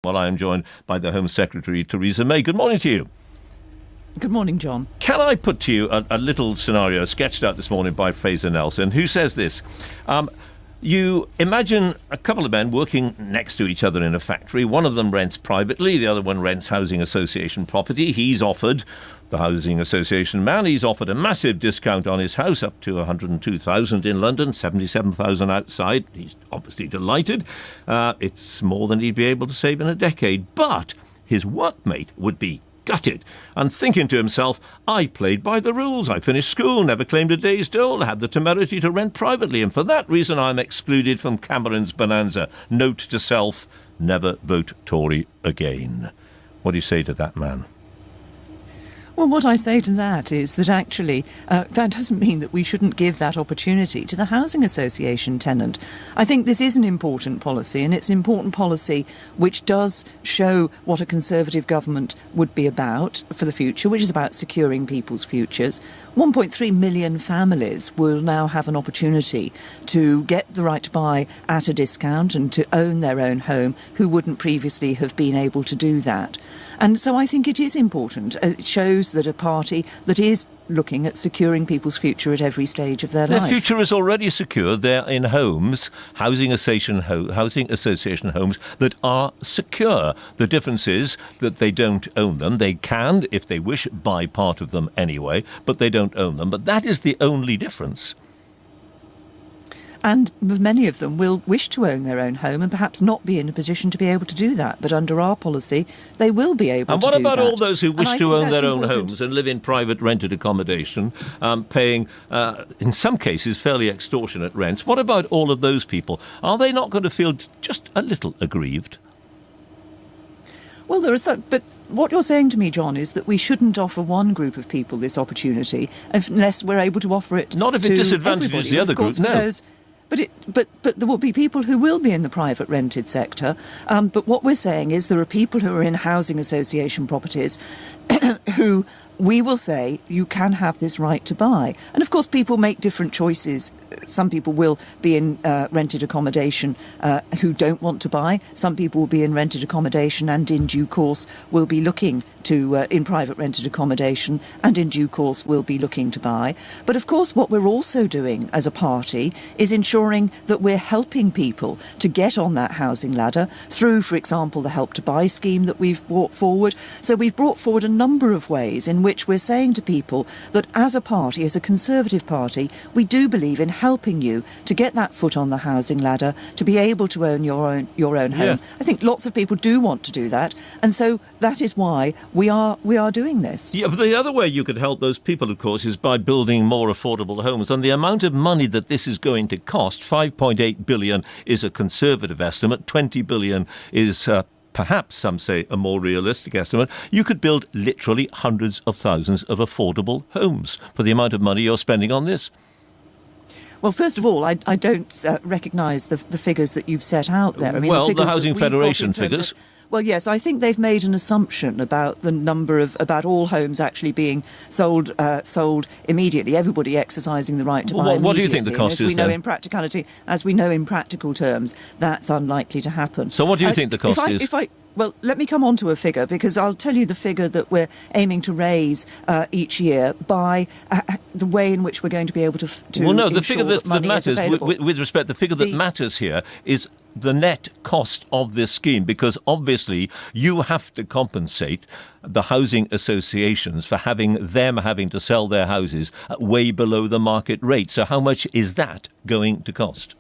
Well, I am joined by the Home Secretary, Theresa May. Good morning to you. Good morning, John. Can I put to you a little scenario sketched out this morning by Fraser Nelson, who says this. You imagine a couple of men working next to each other in a factory. One of them rents privately, the other one rents housing association property. The housing association man, he's offered a massive discount on his house, up to 102,000 in London, 77,000 outside. He's obviously delighted. It's more than he'd be able to save in a decade. But his workmate would be gutted and thinking to himself, I played by the rules. I finished school, never claimed a day's dole, had the temerity to rent privately, and for that reason I'm excluded from Cameron's bonanza. Note to self, never vote Tory again. What do you say to that man? Well, what I say to that is that actually that doesn't mean that we shouldn't give that opportunity to the housing association tenant. I think this is an important policy, and it's an important policy which does show what a Conservative government would be about for the future, which is about securing people's futures. 1.3 million families will now have an opportunity to get the right to buy at a discount and to own their own home who wouldn't previously have been able to do that. And so I think it is important. It shows that a party that is looking at securing people's future at every stage of their life. Their future is already secure. They're in homes, housing association homes that are secure. The difference is that they don't own them. They can, if they wish, buy part of them anyway, but they don't own them. But that is the only difference. And many of them will wish to own their own home and perhaps not be in a position to be able to do that. But under our policy, they will be able to do that. And what about all those who wish to own their own homes and live in private rented accommodation, paying, in some cases, fairly extortionate rents? What about all of those people? Are they not going to feel just a little aggrieved? Well, but what you're saying to me, John, is that we shouldn't offer one group of people this opportunity unless we're able to offer it not if it disadvantages the other group, no. But there will be people who will be in the private rented sector. But what we're saying is there are people who are in housing association properties who we will say you can have this right to buy. And of course, people make different choices. Some people will be in rented accommodation who don't want to buy. Some people will be in rented accommodation and in due course will be looking to in private rented accommodation and in due course will be looking to buy. But of course, what we're also doing as a party is ensuring that we're helping people to get on that housing ladder through, for example, the Help to Buy scheme that we've brought forward. So we've brought forward a number of ways in which we're saying to people that as a party, as a Conservative party, we do believe in helping you to get that foot on the housing ladder, to be able to own your own home. Yeah. I think lots of people do want to do that, and so that is why we are doing this. Yeah, but the other way you could help those people, of course, is by building more affordable homes. And the amount of money that this is going to cost, 5.8 billion is a Conservative estimate, 20 billion is perhaps, some say, a more realistic estimate. You could build literally hundreds of thousands of affordable homes for the amount of money you're spending on this. Well, first of all, I don't recognise the figures that you've set out there. I mean, well, the Housing Federation figures. Well, yes, I think they've made an assumption about the number about all homes actually being sold immediately. Everybody exercising the right to buy immediately. What do you think the cost is then? As we know in practical terms, that's unlikely to happen. So what do you think the cost is? Well, let me come on to a figure, because I'll tell you the figure that we're aiming to raise each year by the way in which we're going to be able to well, no, the figure that matters, with respect, the figure that matters here is the net cost of this scheme, because obviously you have to compensate the housing associations for having to sell their houses way below the market rate. So how much is that going to cost?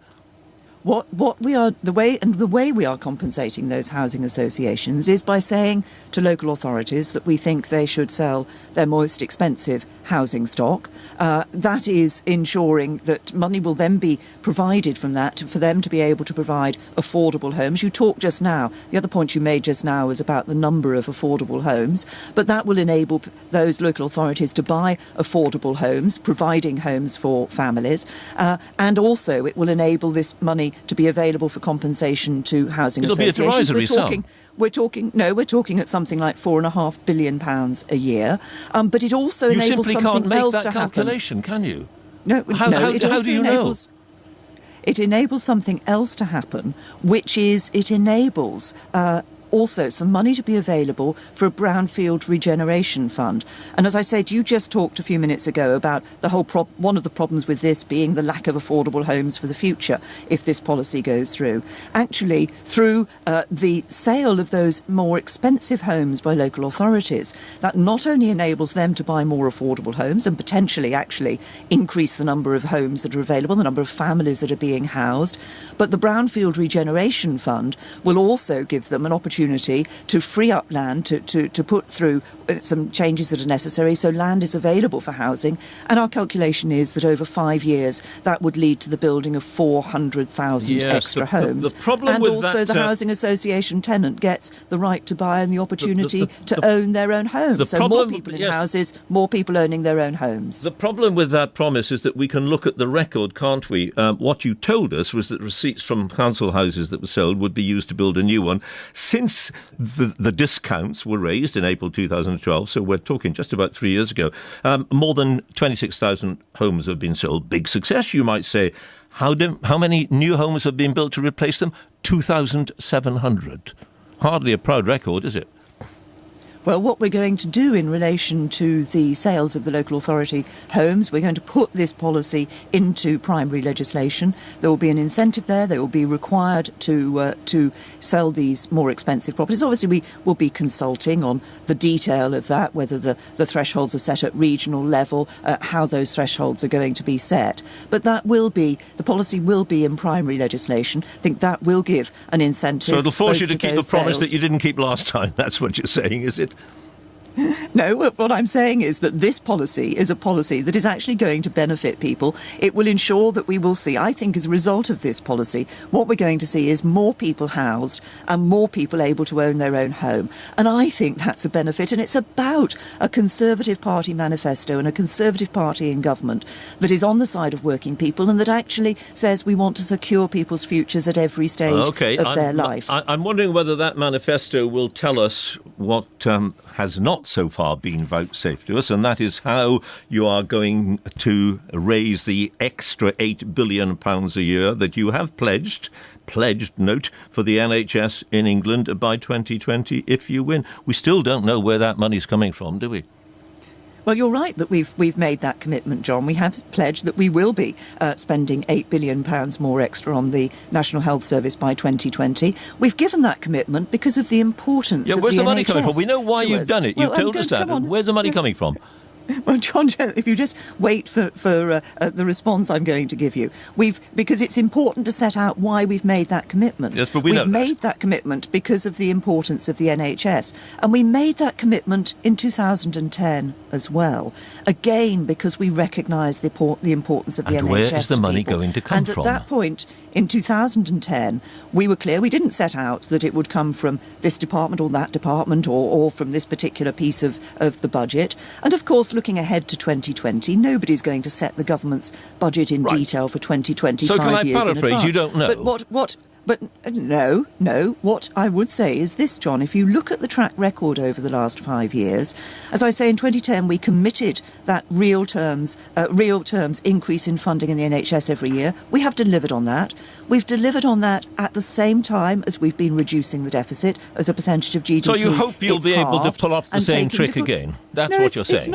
The way we are compensating those housing associations is by saying to local authorities that we think they should sell their most expensive housing stock. That is ensuring that money will then be provided from that for them to be able to provide affordable homes. You talked just now, the other point you made just now was about the number of affordable homes, but that will enable those local authorities to buy affordable homes, providing homes for families, and also it will enable this money to be available for compensation to housing associations. It'll be a derisory sum. We're talking at something like £4.5 billion a year, but it also enables something else to happen. You simply can't make that calculation, can you? No, how do you know? It enables something else to happen, which is it enables also some money to be available for a brownfield regeneration fund. And as I said, you just talked a few minutes ago about the whole one of the problems with this being the lack of affordable homes for the future if this policy goes through. Actually, through the sale of those more expensive homes by local authorities, that not only enables them to buy more affordable homes and potentially actually increase the number of homes that are available, the number of families that are being housed, but the brownfield regeneration fund will also give them an opportunity to free up land to put through some changes that are necessary so land is available for housing. And our calculation is that over 5 years that would lead to the building of 400,000 extra homes. The problem and with also that, the housing association tenant gets the right to buy and the opportunity to own their own home. So more people in houses, more people owning their own homes. The problem with that promise is that we can look at the record, can't we? What you told us was that receipts from council houses that were sold would be used to build a new one. Since the discounts were raised in April 2012, so we're talking just about 3 years ago, more than 26,000 homes have been sold. Big success, you might say. How many new homes have been built to replace them? 2,700. Hardly a proud record, is it? Well, what we're going to do in relation to the sales of the local authority homes, we're going to put this policy into primary legislation. There will be an incentive there. They will be required to sell these more expensive properties. Obviously, we will be consulting on the detail of that, whether the thresholds are set at regional level, how those thresholds are going to be set. But that will be, the policy will be in primary legislation. I think that will give an incentive. So it'll force you to keep the promise sales that you didn't keep last time. That's what you're saying, is it? No, what I'm saying is that this policy is a policy that is actually going to benefit people. It will ensure that we will see, I think as a result of this policy, what we're going to see is more people housed and more people able to own their own home. And I think that's a benefit. And it's about a Conservative Party manifesto and a Conservative Party in government that is on the side of working people and that actually says we want to secure people's futures at every stage of their life. I'm wondering whether that manifesto will tell us what has not so far been vouchsafed to us, and that is how you are going to raise the extra £8 billion a year that you have pledged, note, for the NHS in England by 2020 if you win. We still don't know where that money's coming from, do we? Well, you're right that we've made that commitment, John. We have pledged that we will be spending £8 billion more extra on the National Health Service by 2020. We've given that commitment because of the importance of the NHS. Where's the money coming from? We know why you've done it. You've told us that. Where's the money coming from? Well, John, if you just wait for the response I'm going to give you, because it's important to set out why we've made that commitment. Yes, but we've made that commitment because of the importance of the NHS, and we made that commitment in 2010 as well. Again, because we recognise the importance of the NHS. And where is the money going to come from? And at that point, in 2010, we were clear. We didn't set out that it would come from this department or that department or from this particular piece of the budget. And of course, looking ahead to 2020, nobody's going to set the government's budget in detail for 2025 so can I years paraphrase? in advance. You don't know. But no. What I would say is this, John. If you look at the track record over the last 5 years, as I say, in 2010 we committed that real terms increase in funding in the NHS every year. We have delivered on that. We've delivered on that at the same time as we've been reducing the deficit as a percentage of GDP. So you hope you'll be able to pull off the same trick again. That's what you're saying.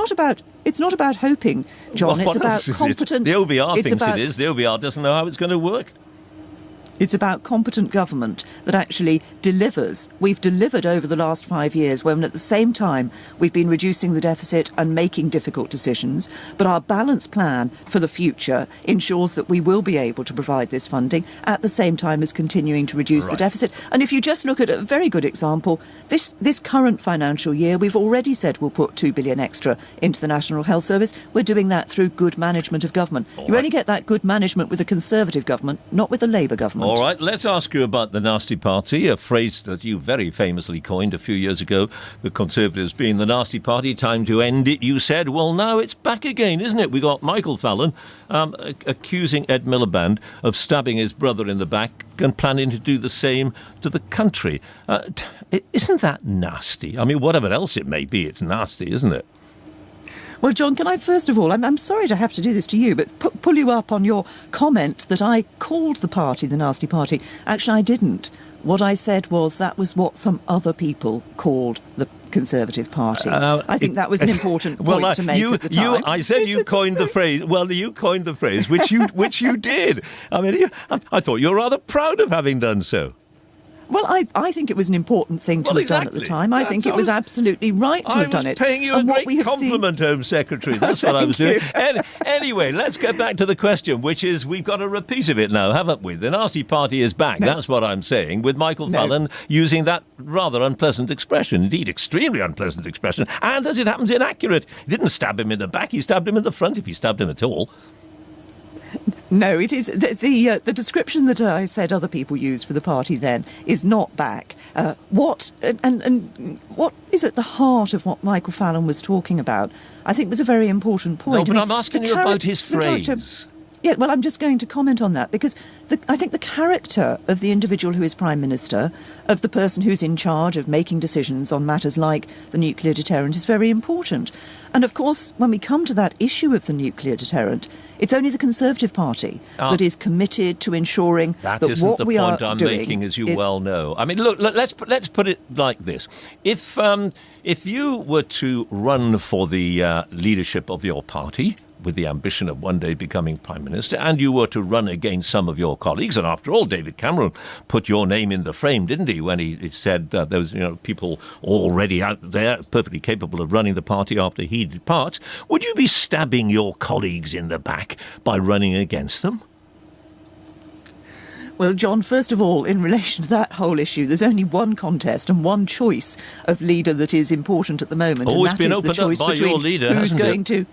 It's not about hoping, John. Well, it's about competent. The OBR thinks it is. The OBR doesn't know how it's going to work. It's about competent government that actually delivers. We've delivered over the last 5 years when at the same time we've been reducing the deficit and making difficult decisions. But our balanced plan for the future ensures that we will be able to provide this funding at the same time as continuing to reduce the deficit. And if you just look at a very good example, this current financial year, we've already said we'll put £2 billion extra into the National Health Service. We're doing that through good management of government. You only get that good management with a Conservative government, not with a Labour government. All right, let's ask you about the nasty party, a phrase that you very famously coined a few years ago, the Conservatives being the nasty party, time to end it, you said. Well, now it's back again, isn't it? We got Michael Fallon accusing Ed Miliband of stabbing his brother in the back and planning to do the same to the country. Isn't that nasty? I mean, whatever else it may be, it's nasty, isn't it? Well, John, can I first of all, I'm sorry to have to do this to you, but pull you up on your comment that I called the party the nasty party. Actually, I didn't. What I said was that was what some other people called the Conservative Party. I think that was an important point to make at the time. I said you coined the phrase. Well, you coined the phrase, which you did. I mean, I thought you were rather proud of having done so. Well, I think it was an important thing to have done at the time. I think it was absolutely right to have done it. I was paying you a great compliment, Home Secretary. That's what I was doing. Anyway, let's get back to the question, which is, we've got a repeat of it now, haven't we? The nasty party is back. No. That's what I'm saying, with Michael Fallon using that rather unpleasant expression, indeed extremely unpleasant expression, and as it happens, inaccurate. He didn't stab him in the back, he stabbed him in the front, if he stabbed him at all. No, it is the description that I said other people used for the party then is not back. What is at the heart of what Michael Fallon was talking about, I think, was a very important point. No, but I'm asking you about his phrase. Yeah, well, I'm just going to comment on that because I think the character of the individual who is Prime Minister, of the person who's in charge of making decisions on matters like the nuclear deterrent, is very important. And of course, when we come to that issue of the nuclear deterrent, it's only the Conservative Party that is committed to ensuring that what we are doing. That isn't the point I'm making, as you well know. I mean, look, let's put it like this: if you were to run for the leadership of your party, with the ambition of one day becoming Prime Minister, and you were to run against some of your colleagues, and after all, David Cameron put your name in the frame, didn't he, when he said there was people already out there perfectly capable of running the party after he departs, would you be stabbing your colleagues in the back by running against them? Well, John, first of all, in relation to that whole issue, there's only one contest and one choice of leader that is important at the moment, and that is the choice between who's going to...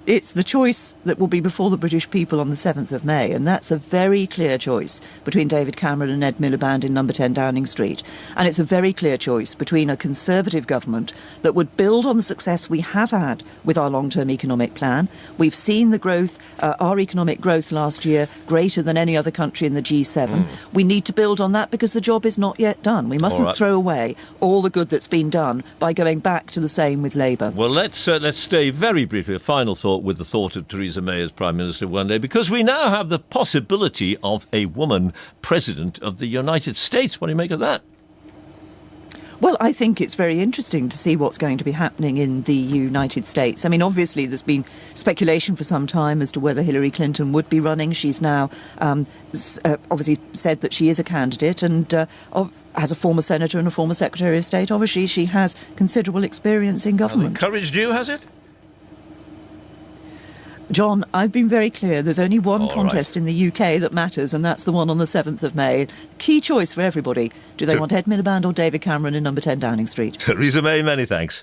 It's the choice that will be before the British people on the 7th of May, and that's a very clear choice between David Cameron and Ed Miliband in number 10 Downing Street. And it's a very clear choice between a Conservative government that would build on the success we have had with our long-term economic plan. We've seen the growth, our economic growth last year, greater than any other country in the G7. We need to build on that because the job is not yet done. We mustn't throw away all the good that's been done by going back to the same with Labour. Well, let's stay very briefly, a final thought, with the thought of Theresa May as Prime Minister one day, because we now have the possibility of a woman President of the United States. What do you make of that? Well, I think it's very interesting to see what's going to be happening in the United States. I mean, obviously, there's been speculation for some time as to whether Hillary Clinton would be running. She's now obviously said that she is a candidate, and as a former senator and a former Secretary of State, obviously, she has considerable experience in government. Encouraged you, has it? John, I've been very clear. There's only one contest in the UK that matters, and that's the one on the 7th of May. Key choice for everybody. Do they want Ed Miliband or David Cameron in number 10 Downing Street? Theresa May, many thanks.